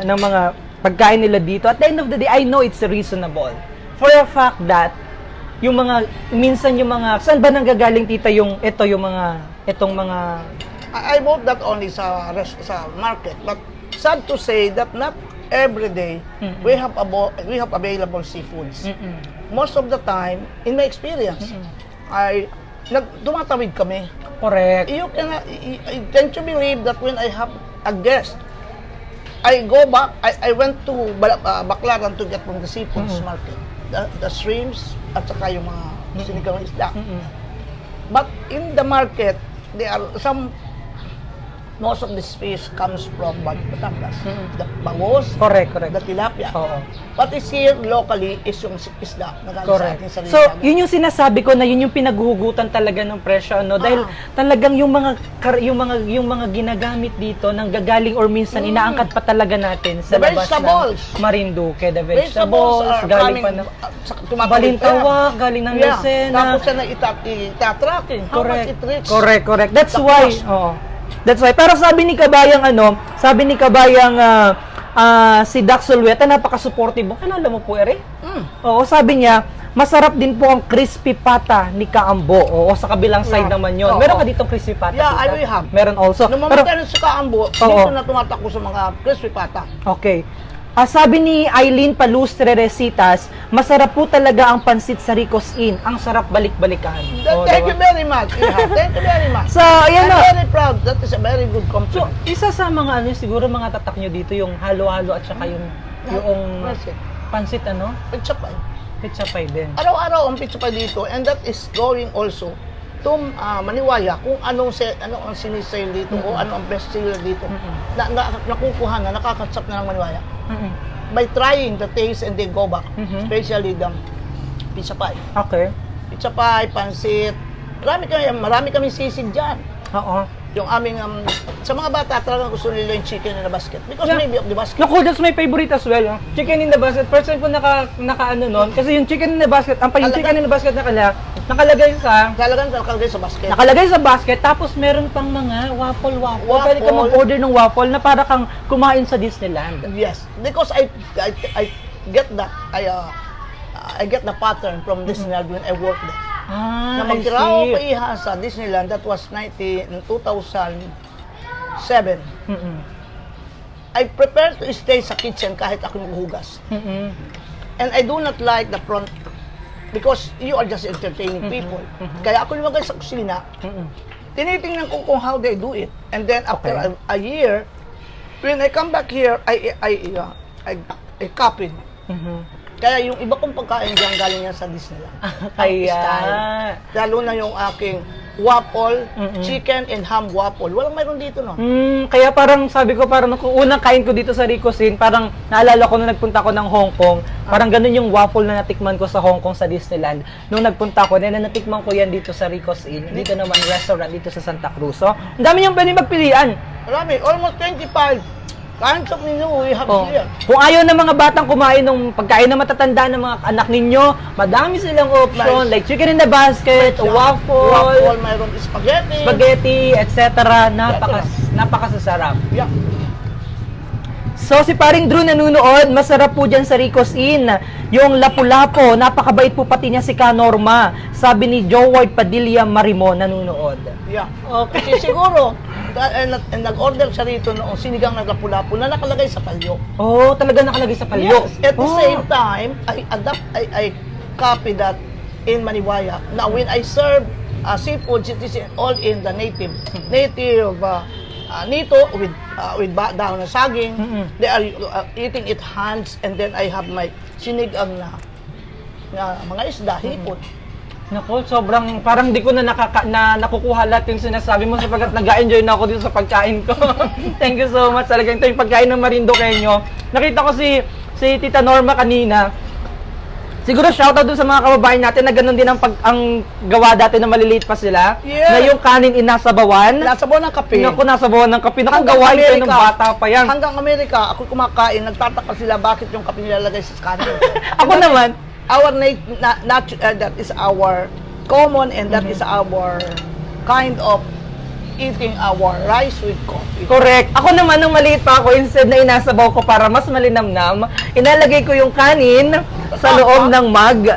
mga pagkain nila dito, at the end of the day, I know it's reasonable. For a fact that, minsan yung mga, saan ba nanggagaling tita itong mga I bought that only sa market, but sad to say that not every day we have available seafoods. Most of the time, in my experience, tumatawid kami. Correct. You can't you believe that when I have a guest, I go back, I went to Baclaran to get from the seafoods market, the shrimps at saka yung mga sinigang isda. But in the market, there are most of this fish comes from Batangas. The bangus, Correct. the tilapia. Oo. What is here locally is yung isda na galing sa Correct. ating sarili. So, yun yung sinasabi ko na yun yung pinaghuhugutan talaga ng presyo, dahil talagang yung mga ginagamit dito nang gagaling or minsan inaangkat pa talaga natin sa The labas vegetables. ng Marinduque. The Vegetables vegetables, are galing coming pa ng tumatawid Balintawak, galing ng Lucena. Tapos siya na itatracking. How much it reach? Correct. That's The why, cost. That's why. Pero sabi ni Kabayang si Dax Solueta, napaka-supportive mo. Kilala mo po, Ere? Oo, sabi niya, masarap din po ang crispy pata ni Kaambo. Oo, sa kabilang side naman yun. Oo. Meron ka ditong crispy pata? Yeah, tita? I will have. Meron also. Nung Pero, mamatay na sa Kaambo, dito na tumatakbo sa mga crispy pata. okay. Sabi ni Eileen Palustre Resitas, masarap po talaga ang pansit sa Rico's Inn. Ang sarap balik-balikan. Thank you very much. Thank you very much. So, ayan I'm na. very proud. That is a very good So, compliment. isa sa mga siguro mga tatak nyo dito, yung halo-halo at saka yung pansit, Pizza pie. pizza pie din. Araw-araw ang pizza pie dito, and that is going also to Maniwaya kung ano ang sinisale dito o ano ang best seller dito. Nakukuha na, nakakatsap na ng Maniwaya. By trying the taste and they go back, especially the pizza pie. Okay. Pizza pie, pansit, marami kami sisig dyan. Oo. Yung aming, sa mga bata, talagang gusto nila yung chicken in the basket. Because maybe of the basket. Naku, that's my favorite as well. Chicken in the basket. First time po nun. Kasi yung chicken in the basket, yung chicken in the basket nakalagay Talagang nakalagay sa basket. nakalagay sa basket, tapos meron pang mga waffle. Pwede ka mag-order ng waffle na para kang kumain sa Disneyland. Yes, because I get that. I get the pattern from Disneyland when I worked there. Na I magkiraw see. pa iha sa Disneyland, that was 2007. I prefer to stay sa kitchen kahit ako maghugas. And I do not like the front because you are just entertaining people. Kaya ako lumagay sa kusina, tinitingnan ko kung how they do it. And then after a year, when I come back here, I copied. Kaya yung iba kong pagkain diyan galing yan sa Disneyland. Kaya. Style. Lalo na yung aking waffle, chicken and ham waffle. Walang mayroon dito, no? Kaya parang sabi ko, parang kung unang kain ko dito sa Rico's Inn, parang naalala ko nung nagpunta ko ng Hong Kong, parang ganun yung waffle na natikman ko sa Hong Kong sa Disneyland. Nung nagpunta ko, natikman ko yan dito sa Rico's Inn. Dito naman restaurant dito sa Santa Cruz. So, ang dami niyong pwede magpilian. Marami, almost 25 kinds of menu we have here. Kung ayaw ng mga batang kumain ng pagkain na matatanda ng mga anak ninyo, madami silang option, Nice. like chicken in the basket, Waffle, mayroon spaghetti, etc. Napakasasarap. Yeah. So, si paring Drew nanunood, masarap po dyan sa Rico's Inn. Yung lapu-lapo, napakabait po pati niya si Ka Norma. Sabi ni Joward Padilla Marimon, nanunood. Yeah. Okay, siguro, nag-order siya rito noong sinigang na lapu-lapu na nakalagay sa palyok. Oh, talaga nakalagay sa palyok. Yes. At the same time, I copy that in Maniwaya. Now, when I serve seafood, it is all in the native nito with dahon ng saging. They are eating it hands, and then I have my sinigang na mga isda, hipon. Naku, sobrang parang di ko na nakukuha lahat yung sinasabi mo sapagkat nag-enjoy na ako dito sa pagkain ko. Thank you so much. Talagang ito yung pagkain ng Marinduqueño. Nakita ko si Tita Norma kanina. Siguro shoutout dun sa mga kababayan natin na ganun din ang gawa dati na maliliit pa sila. Yeah. Na yung kanin inasabawan. Nasabaw ng kape. Naku, nasabawan ng kape. Naku, Hanggang gawain ko Amerika, ng bata pa yan. Hanggang Amerika, ako kumakain, nagtataka sila bakit yung kape nilalagay sa kanin. Ako naman, that is our common, and that is our kind of eating our rice with coffee. correct. Ako naman, nung maliit pa ako, instead na inasabaw ko para mas malinamnam, inalagay ko yung kanin sa loob ng mug.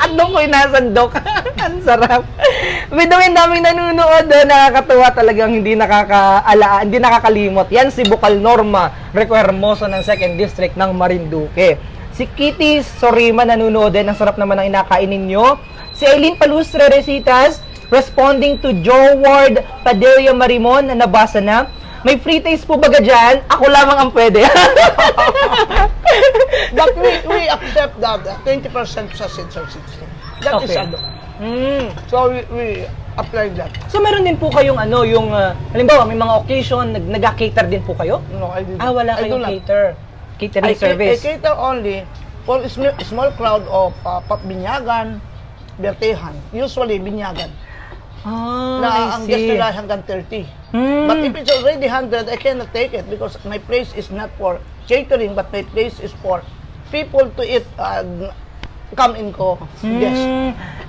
At doon ko inasandok. Ang sarap. By the way, daming nanonood. Nakakatuwa talagang hindi nakakalimot. Yan si Bukal Norma, Reco Hermoso ng 2nd District ng Marinduque. Si Kitty Sorima nanonood din. Ang sarap naman ang inakain ninyo. Si Aileen Palustre Resitas, responding to Joward Padilla Marimon na nabasa na. May free taste po baga dyan? Ako lamang ang pwede. But we accept that 20% sa sensor system. That is Okay. So we apply that. So meron din po kayong halimbawa may mga occasion, nag-cater din po kayo? No, I didn't. Wala I do kayong not. catering I service. cater only for small crowd of binyagan, bertehan. Usually binyagan. Na ang guest nila hanggang 30. But if it's already 100, I cannot take it because my place is not for catering, but my place is for people to eat, come in ko, guest.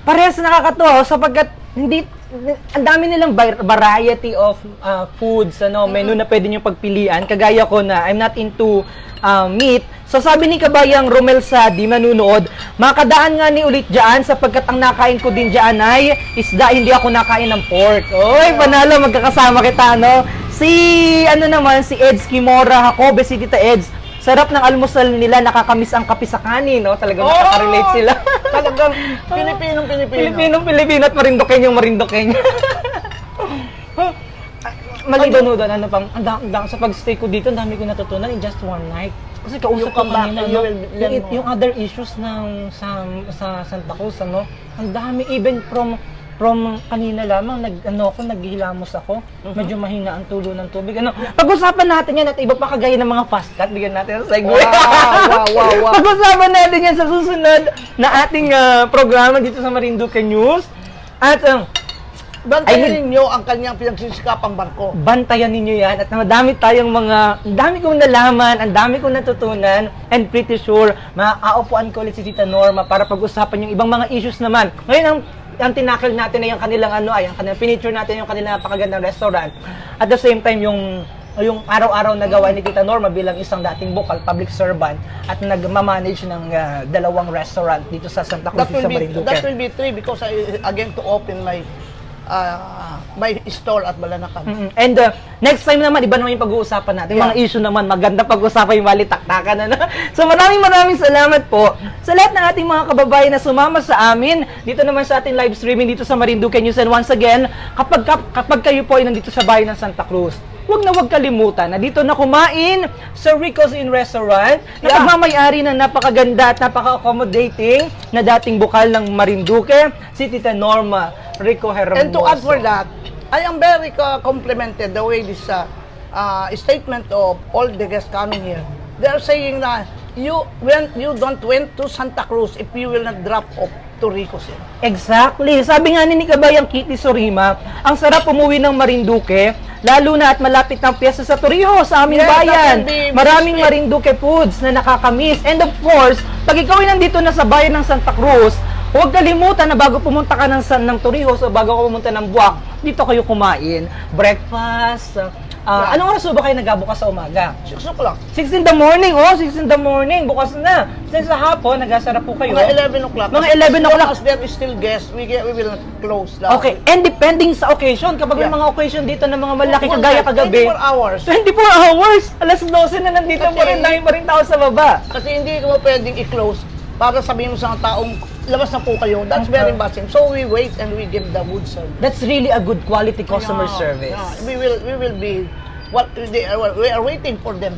Parehas nakakatuwa sapagkat ang dami nilang variety of foods, menu na pwede nyo pagpilian. Kagaya ko na I'm not into meat. So sabi ni Kabayang Romel Sadi, manunood, makadaan nga ni ulit dyan sapagkat ang nakain ko din dyan ay isda, hindi ako nakain ng pork. Oy, panalo, magkakasama kita, Si Eds Kimora, Jacobe, si Tita Eds. Sarap ng almusal nila, nakakamiss ang kape sa kanin, Talagang nakaka-relate sila. Talagang Pilipinong-Pilipino at Marinduqueño. Maliban doon, sa pag-stay ko dito, ang dami ko natutunan in just one night. Kasi kausap ko kanina, yung other issues sa Santa Cruz, ang dami, even from kanina lamang, naghihilamos ako. Medyo mahina ang tulo ng tubig. Pag-usapan natin yan at iba pa kagaya ng mga fast cut, bigyan natin sa segue. Wow. Pag-usapan natin yan sa susunod na ating programa dito sa Marinduque News. At bantayan ninyo ang kanyang pinagsisikapang barko. Bantayan ninyo yan at madami kong nalaman, ang dami kong natutunan, and pretty sure, maaupuan ko ulit si Tita Norma para pag-usapan yung ibang mga issues naman. Ngayon, ang tinakil natin ay yung kanilang pinicture natin yung kanilang napakagandang restaurant. At the same time, yung araw-araw na gawa ni Tita Norma bilang isang dating bukal, public servant, at nagmamanage ng 2 restaurant dito sa Santa Cruz, sa Marinduque. That will be 3 because I again to open my store at Balanacan. And next time naman, iba naman yung pag-uusapan natin. Mga issue naman, maganda pag-uusapan yung balitaktakan. So maraming salamat po sa lahat ng ating mga kababayan na sumama sa amin dito naman sa ating live streaming dito sa Marinduque News. And once again, kapag kayo po ay nandito sa bayan ng Santa Cruz, huwag kalimutan na dito na kumain sa Rico's Inn Restaurant na Yeah. nagmamayari na napakaganda at napaka-accommodating na dating bukal ng Marinduque, si Tita Norma Rico Hermoso. And to add for that, I am very complimented the way this statement of all the guests coming here. They are saying that when you don't went to Santa Cruz if you will not drop off to Rico's Inn. Exactly. Sabi nga ni Kabayang Kitty Sorima, ang sarap umuwi ng Marinduque, lalo na at malapit ng piyesta sa Torrijos, sa aming Yes, that bayan. will be Maraming sweet. Marinduque foods na nakakamiss. And of course, pag ikaw ay nandito na sa bayan ng Santa Cruz, huwag kalimutan na bago pumunta ka ng Torrijos o bago ka pumunta ng Buwak, dito kayo kumain. Breakfast. Anong oras ba kayo nagabukas sa umaga? 6 o'clock. 6 in the morning. Oh, 6 in the morning. Bukas na. Since sa hapon, nagasarap po kayo. Mga 11 o'clock. Mga 11 o'clock. As there is still guests, we will not close. Okay, and depending sa occasion, kapag may Yeah. mga occasion dito ng mga malaki Well, kagaya kagabi, 24 hours. 24 hours! Alas 12 na nandito Kasi- pa rin, dahil pa rin tao sa baba. Kasi hindi mo pwedeng i-close para sabihin mo sa taong labas na po kayo. That's very embarrassing. So we wait and we give the good service. That's really a good quality customer Yeah, service. yeah. We will be what we are waiting for them.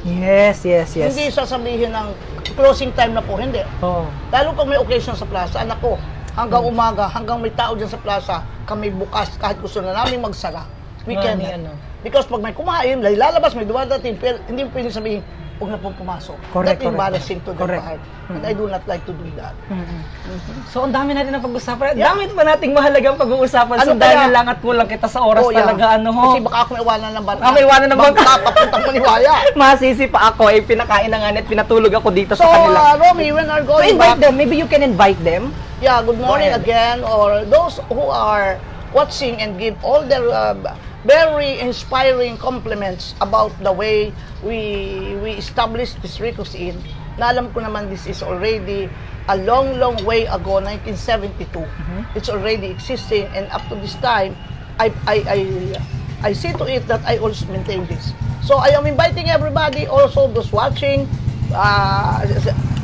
Yes. Hindi sasabihin ng closing time na po, hindi. Oh. Lalo pag may occasion sa plaza, anak ko, hanggang umaga, hanggang may tao dyan sa plaza, kami bukas kahit gusto na namin magsara. We can. Ano. Because pag may kumain, may lalabas, may dumadating, pero hindi pwedeng sabihin, huwag na pong pumasok. Correct, That embarrassing to the correct. part. And I do not like to do that. So, ang dami natin na pag-usapan. Dami pa nating mahalagang pag-uusapan. Ano So, dahil kaya? na lang at kulang kita sa oras Oh, yeah. talaga. Ano ho? Kasi baka ako iwanan ng bangka. May iwanan ng bangka. Papuntang Maniwaya. Masisi pa ako. Pinakain na nga at pinatulog ako dito So, sa kanila. Romy, when are So, going invite back? them. Maybe you can invite them. Yeah, good morning Go ahead. again. Or those who are watching and give all their very inspiring compliments about the way we established this Rico's Inn. Na alam ko naman this is already a long way ago, 1972. It's already existing, and up to this time, I see to it that I also maintain this. So I am inviting everybody, also those watching,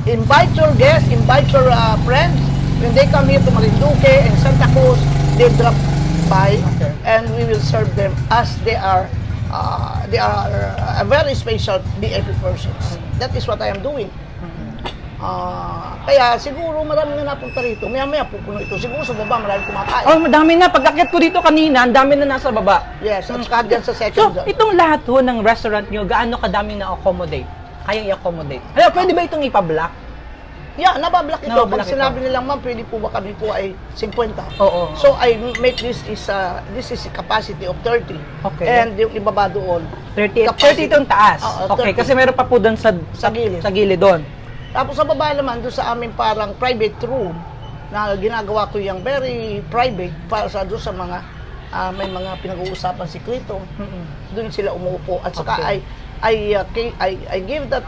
invite your guests, invite your friends. When they come here to Marinduque and Santa Cruz, they drop by, Okay. and we will serve them as they are a very special VIP persons. That is what I am doing. Kaya siguro marami na napunta rito. Maya-maya pupuno ito. Siguro sa baba marami kumakain. Oh, madami na. Pag-akit ko dito kanina, ang dami na nasa baba. Yes, at saka dyan sa So, second. itong lahat ho ng restaurant nyo, gaano kadaming na-accommodate? Kayang i-accommodate? Kaya pwede ba itong ipa-block? Yeah, nabablock ito. Nabablock Pag sinabi nilang, ma'am, pwede po ba kami po ay 50? Oo. So, I make this is a capacity of 30. Okay. And yung ibaba doon, 30 capacity. itong taas. Oo, Okay, 30. kasi meron pa po doon sa gilid. Sa gilid doon. Tapos sa baba naman, doon sa aming parang private room, na ginagawa ko yung very private para sa doon sa mga may mga pinag-uusapan sikreto. Doon sila umuupo. At saka Okay. I give that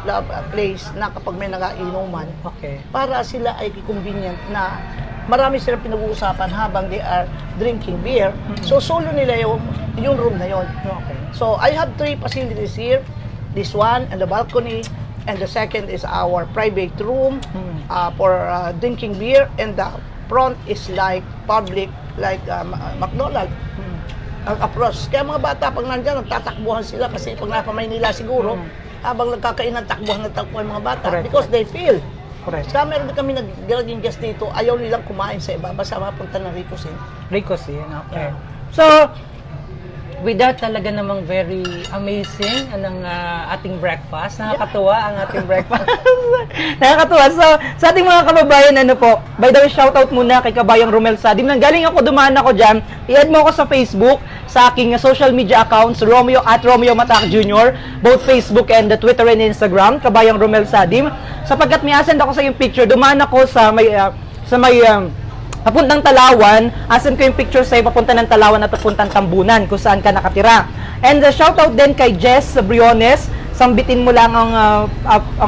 place na kapag may nagainuman, Okay. para sila ay convenient na marami silang pinag-uusapan habang they are drinking beer. So, solo nila yung room na yon. Okay. So, I have 3 facilities here. This one and the balcony. And the second is our private room for drinking beer. And the front is like public, like McDonald's. Ang approach. Kaya mga bata, pag nandyan, nagtatakbuhan sila kasi pag nasa Maynila siguro, habang nagkakainan, takbuhan yung mga bata. Correct. Because they feel. Correct. Saka meron din kami naging guest dito, ayaw nilang kumain sa iba, basta mapunta ng Rico's Inn. Rico's Inn, okay. Yeah. So, with that, talaga namang very amazing ang ating breakfast. Nakakatuwa ang ating breakfast. Nakakatuwa. So, sa ating mga kababayan, ano po, by the way, shoutout muna kay Kabayang Romel Sadim. Nanggaling ako, dumaan ako dyan. I-add mo ako sa Facebook, sa aking social media accounts, Romeo Matac Jr., both Facebook and Twitter and Instagram, Kabayang Romel Sadim. Sapagkat may asend ako sa yung picture, dumaan ako sa may papuntang Talawan, asan ko yung picture sa'yo, papunta ng Talawan at papuntang Tambunan, kung saan ka nakatira. And shoutout din kay Jess Briones, sambitin mo lang ang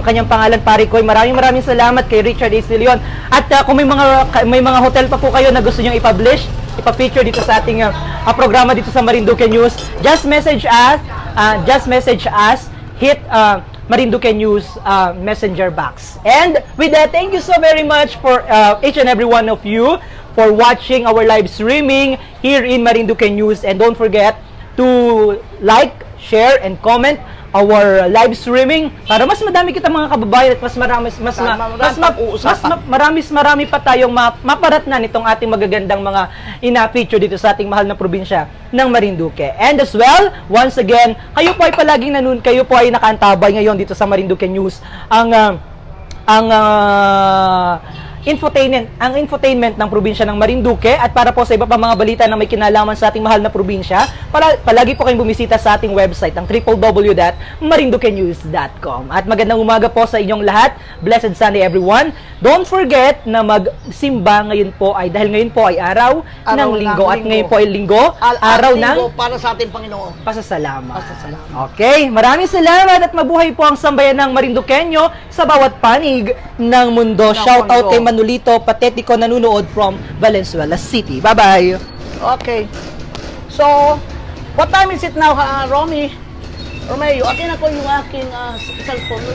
kanyang pangalan, pare ko. Maraming salamat kay Richard A. Leon. At kung may mga hotel pa po kayo na gusto nyo ipublish, ipa-feature dito sa ating programa dito sa Marinduque News, just message us, hit Marinduque News messenger box. And with that, thank you so very much for each and every one of you for watching our live streaming here in Marinduque News. And don't forget, to like, share, and comment our live streaming para mas madami kita mga kababayan at marami pa tayong maparatnan nitong ating magagandang mga ina-feature dito sa ating mahal na probinsya ng Marinduque. And as well, once again, kayo po ay nakaantabay ngayon dito sa Marinduque News. Ang infotainment ng probinsya ng Marinduque at para po sa iba pa mga balita na may kinalaman sa ating mahal na probinsya, palagi po kayong bumisita sa ating website, ang www.marinduquenews.com. At magandang umaga po sa inyong lahat. Blessed Sunday everyone. Don't forget na magsimba ngayon po dahil ngayon po ay araw ng linggo at ngayon po ay araw ng para sa ating Panginoon. pasasalamat. Okay, maraming salamat at mabuhay po ang sambayan ng Marinduqueño sa bawat panig ng mundo. Shout out kay Manolito Patetico nanunood from Valenzuela City. Bye-bye! Okay. So, what time is it now, Romeo? Akin ako yung aking cellphone.